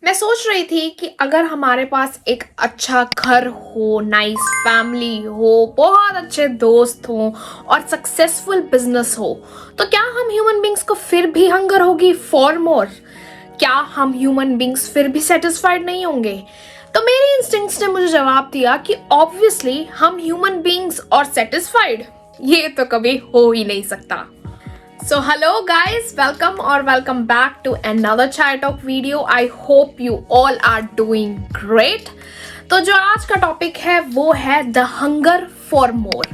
मैं सोच रही थी कि अगर हमारे पास एक अच्छा घर हो, नाइस फैमिली हो, बहुत अच्छे दोस्त हों और सक्सेसफुल बिजनेस हो, तो क्या हम ह्यूमन बींग्स को फिर भी हंगर होगी फॉर मोर? क्या हम ह्यूमन बींग्स फिर भी सेटिस्फाइड नहीं होंगे? तो मेरे इंस्टिंक्ट्स ने मुझे जवाब दिया कि ऑब्वियसली हम ह्यूमन बींग्स और सेटिस्फाइड, ये तो कभी हो ही नहीं सकता। So hello guys, welcome back to another Chai Talk video. I hope you all are doing great. तो जो आज का टॉपिक है वो है द हंगर फॉर मोर।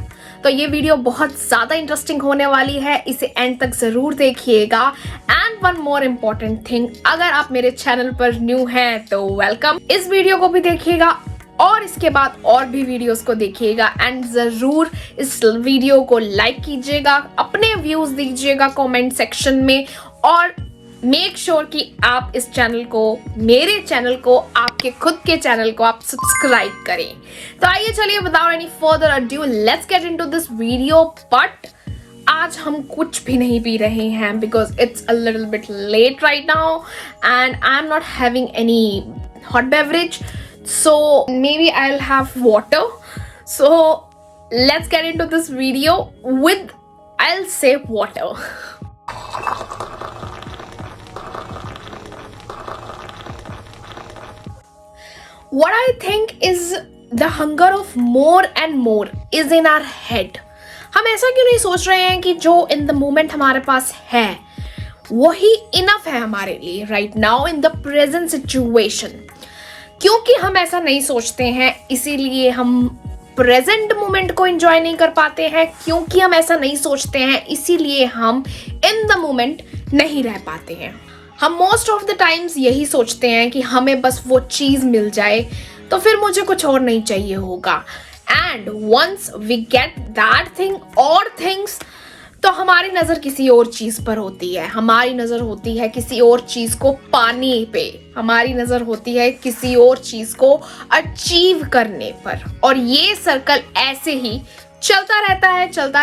तो ये वीडियो बहुत ज़्यादा इंटरेस्टिंग होने वाली है, इसे एंड तक ज़रूर देखिएगा। And one more important thing, अगर आप मेरे चैनल पर न्यू हैं तो वेलकम, इस वीडियो को भी देखिएगा और इसके बाद और भी वीडियोस को देखिएगा एंड ज़रूर इस वीडियो को लाइक कीजिएगा, अपने व्यूज़ दीजिएगा कमेंट सेक्शन में और मेक श्योर कि आप इस चैनल को, मेरे चैनल को, आपके खुद के चैनल को आप सब्सक्राइब करें। तो आइए चलिए, without any further adieu let's get into this video. But आज हम कुछ भी नहीं पी रहे हैं because it's a little bit late right now and I am not having any hot beverage. So maybe I'll have water. So let's get into this video with, I'll say, water. What I think is the hunger of more and more is in our head. हम ऐसा क्यों नहीं सोच रहे हैं कि जो in the moment हमारे पास है वही enough है हमारे लिए right now in the present situation. क्योंकि हम ऐसा नहीं सोचते हैं इसीलिए हम प्रेजेंट मोमेंट को एंजॉय नहीं कर पाते हैं. क्योंकि हम ऐसा नहीं सोचते हैं इसीलिए हम इन द मोमेंट नहीं रह पाते हैं. हम मोस्ट ऑफ द टाइम्स यही सोचते हैं कि हमें बस वो चीज़ मिल जाए तो फिर मुझे कुछ और नहीं चाहिए होगा. And once we get that thing और थिंग्स, तो हमारी नज़र किसी और चीज़ पर होती है. हमारी नज़र होती है किसी और चीज़ को पाने पे, हमारी नज़र होती है किसी और चीज़ को अचीव करने पर. और ये सर्कल ऐसे ही चलता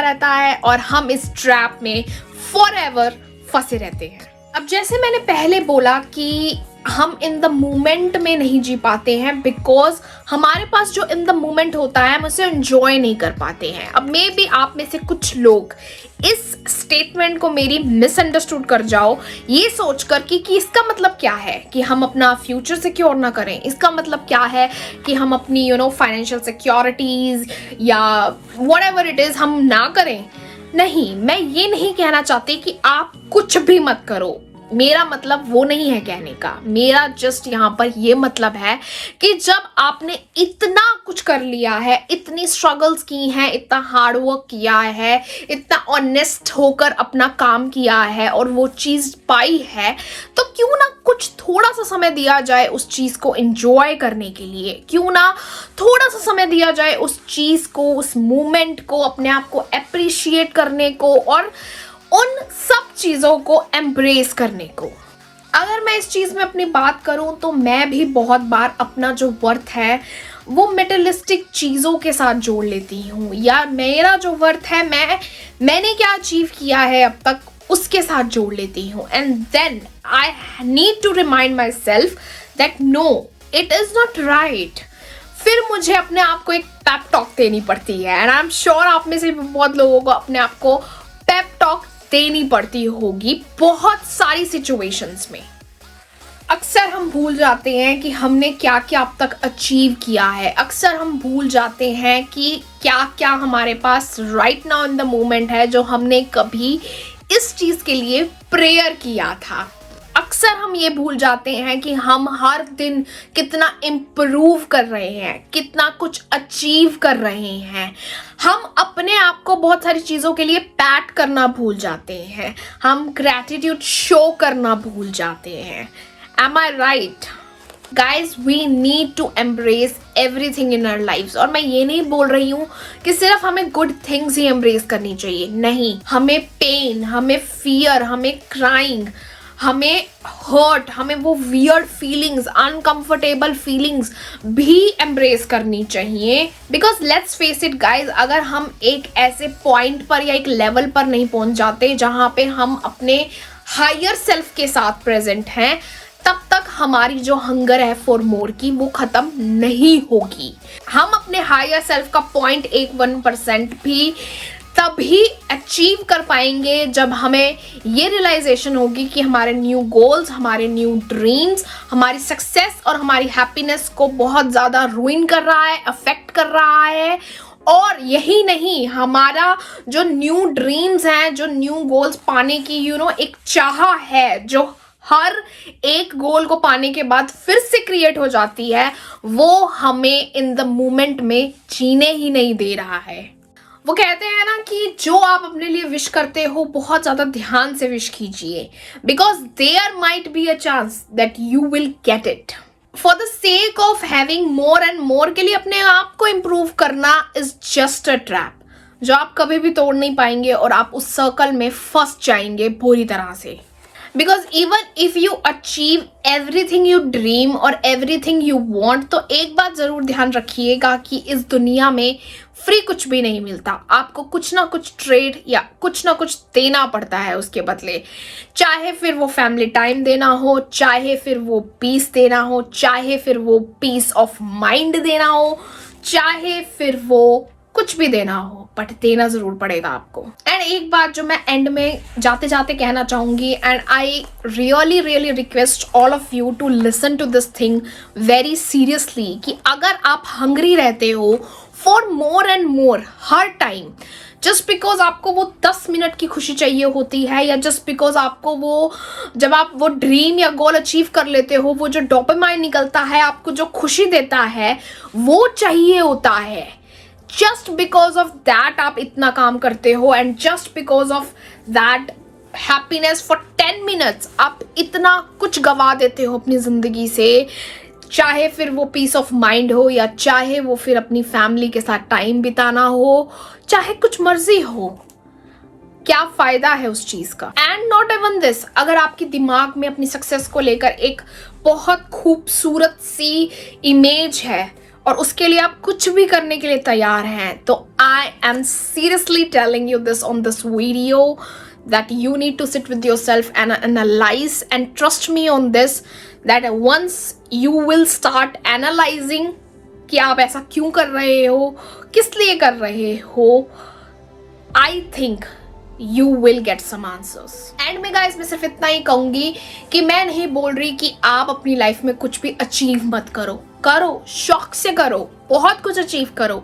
रहता है और हम इस ट्रैप में फॉरएवर फंसे रहते हैं. अब जैसे मैंने पहले बोला कि हम इन द मोमेंट में नहीं जी पाते हैं बिकॉज हमारे पास जो इन द मोमेंट होता है हम उसे एंजॉय नहीं कर पाते हैं. अब मे बी आप में से कुछ लोग इस स्टेटमेंट को मेरी मिसअंडरस्टूड कर जाओ ये सोचकर कि इसका मतलब क्या है कि हम अपना फ्यूचर सिक्योर ना करें. इसका मतलब क्या है कि हम अपनी फाइनेंशियल सिक्योरिटीज या व्हाटएवर इट इज हम ना करें. नहीं, मैं ये नहीं कहना चाहती कि आप कुछ भी मत करो. मेरा मतलब वो नहीं है कहने का. मेरा जस्ट यहाँ पर ये मतलब है कि जब आपने इतना कुछ कर लिया है, इतनी स्ट्रगल्स की हैं, इतना हार्ड वर्क किया है, इतना ऑनेस्ट होकर अपना काम किया है और वो चीज़ पाई है, तो क्यों ना कुछ थोड़ा सा समय दिया जाए उस चीज़ को एंजॉय करने के लिए. क्यों ना थोड़ा सा समय दिया जाए उस चीज़ को, उस मोमेंट को, अपने आप को एप्रिशिएट करने को और उन सब चीज़ों को एम्ब्रेस करने को. अगर मैं इस चीज़ में अपनी बात करूं तो मैं भी बहुत बार अपना जो वर्थ है वो मेटेरियलिस्टिक चीज़ों के साथ जोड़ लेती हूँ, या मेरा जो वर्थ है मैंने क्या अचीव किया है अब तक उसके साथ जोड़ लेती हूँ. And then I need to remind myself that no, it is not right. फिर मुझे अपने आप को एक पेप टॉक देनी पड़ती है. एंड आई एम श्योर आप में से भी बहुत लोगों को अपने आप को पेप टॉक देनी पड़ती होगी बहुत सारी सिचुएशंस में. अक्सर हम भूल जाते हैं कि हमने क्या क्या अब तक अचीव किया है. अक्सर हम भूल जाते हैं कि क्या क्या हमारे पास right now in the moment है जो हमने कभी इस चीज़ के लिए प्रेयर किया था. अक्सर हम ये भूल जाते हैं कि हम हर दिन कितना इम्प्रूव कर रहे हैं, कितना कुछ अचीव कर रहे हैं. हम अपने आप को बहुत सारी चीज़ों के लिए पैट करना भूल जाते हैं. हम ग्रैटिट्यूड शो करना भूल जाते हैं. Am I right? Guys, we need to embrace everything in our lifes. और मैं ये नहीं बोल रही हूँ कि सिर्फ हमें गुड थिंग्स ही एम्ब्रेस करनी चाहिए. नहीं, हमें पेन, हमें फियर, हमें क्राइंग, हमें हर्ट, हमें वो वियर्ड फीलिंग्स, अनकंफर्टेबल फीलिंग्स भी एम्ब्रेस करनी चाहिए. Because let's face it guys, अगर हम एक ऐसे पॉइंट पर या एक लेवल पर नहीं पहुंच जाते जहाँ पे हम अपने हायर सेल्फ के साथ प्रेजेंट हैं, तब तक हमारी जो हंगर है फॉर मोर की वो खत्म नहीं होगी। हम अपने हायर सेल्फ का 0.1% भी तभी अचीव कर पाएंगे जब हमें ये रियलाइजेशन होगी कि हमारे न्यू गोल्स, हमारे न्यू ड्रीम्स, हमारी सक्सेस और हमारी हैप्पीनेस को बहुत ज़्यादा रूइन कर रहा है, अफेक्ट कर रहा है। और यही नहीं, हमारा जो न्यू ड्रीम्स हैं, जो न्यू गोल्स पाने की एक चाह है जो हर एक गोल को पाने के बाद फिर से क्रिएट हो जाती है, वो हमें इन द मोमेंट में जीने ही नहीं दे रहा है। वो कहते हैं ना कि जो आप अपने लिए विश करते हो बहुत ज़्यादा ध्यान से विश कीजिए, because there might be a chance that you will get it. For the sake of having more and more के लिए अपने आप को इम्प्रूव करना इज जस्ट अ ट्रैप जो आप कभी भी तोड़ नहीं पाएंगे और आप उस सर्कल में फंस जाएंगे पूरी तरह से। Because even if you achieve everything you dream और एवरीथिंग यू वॉन्ट, तो एक बात ज़रूर ध्यान रखिएगा कि इस दुनिया में फ्री कुछ भी नहीं मिलता। आपको कुछ ना कुछ ट्रेड या कुछ ना कुछ देना पड़ता है उसके बदले, चाहे फिर वो फैमिली टाइम देना हो, चाहे फिर वो पीस देना हो, चाहे फिर वो पीस ऑफ माइंड देना हो, चाहे फिर वो कुछ भी देना हो, बट देना जरूर पड़ेगा आपको। एंड एक बात जो मैं एंड में जाते जाते कहना चाहूंगी, and I really really request all of you to listen to this thing very seriously, कि अगर आप हंग्री रहते हो फॉर मोर एंड मोर हर टाइम, जस्ट बिकॉज आपको वो 10 मिनट की खुशी चाहिए होती है, या जस्ट बिकॉज आपको वो जब आप वो ड्रीम या गोल अचीव कर लेते हो, वो जो डोपामाइन निकलता है आपको जो खुशी देता है वो चाहिए होता है, जस्ट बिकॉज ऑफ दैट आप इतना काम करते हो, and just because of that happiness for 10 minutes आप इतना कुछ गवा देते हो अपनी जिंदगी से, चाहे फिर वो पीस ऑफ माइंड हो, या चाहे वो फिर अपनी फैमिली के साथ टाइम बिताना हो, चाहे कुछ मर्जी हो। क्या फायदा है उस चीज का? एंड नॉट इवन दिस, अगर आपके दिमाग में अपनी सक्सेस को लेकर एक बहुत खूबसूरत सी इमेज है और उसके लिए आप कुछ भी करने के लिए तैयार हैं, तो I am seriously telling you this on this video that you need to sit with yourself and analyze, and trust me on this, that once you will start analyzing कि आप ऐसा क्यों कर रहे हो, किस लिए कर रहे हो, I think you will get some answers. And में गाइस मैं सिर्फ इतना ही कहूंगी कि मैं नहीं बोल रही कि आप अपनी लाइफ में कुछ भी अचीव मत करो, करो शौक से करो, बहुत कुछ अचीव करो,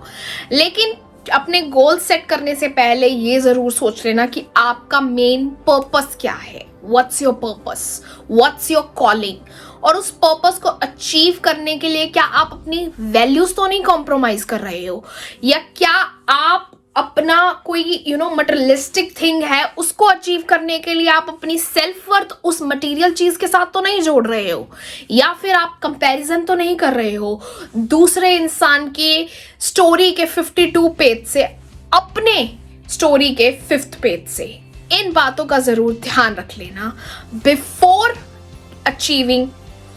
लेकिन अपने गोल सेट करने से पहले ये जरूर सोच लेना कि आपका मेन पर्पस क्या है, what's your purpose, what's your calling, और उस पर्पस को अचीव करने के लिए क्या आप अपनी वैल्यूज तो नहीं कॉम्प्रोमाइज कर रहे हो, या क्या आप अपना कोई मटेरियलिस्टिक थिंग है उसको अचीव करने के लिए आप अपनी सेल्फ वर्थ उस मटेरियल चीज के साथ तो नहीं जोड़ रहे हो, या फिर आप कंपैरिजन तो नहीं कर रहे हो दूसरे इंसान की स्टोरी के 52 पेज से अपने स्टोरी के 5th पेज से। इन बातों का जरूर ध्यान रख लेना before achieving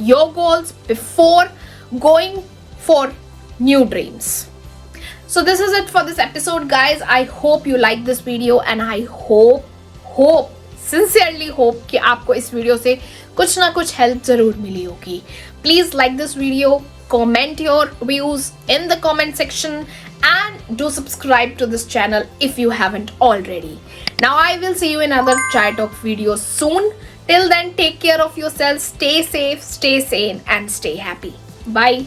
your goals, before going for new dreams. So this is it for this episode, guys. I hope you like this video, and I sincerely hope कि आपको इस वीडियो से कुछ ना कुछ हेल्प जरूर मिली होगी। Please like this video, comment your views in the comment section, and do subscribe to this channel if you haven't already. Now I will see you in another Chai Talk video soon. Till then, take care of yourself, stay safe, stay sane, and stay happy. Bye.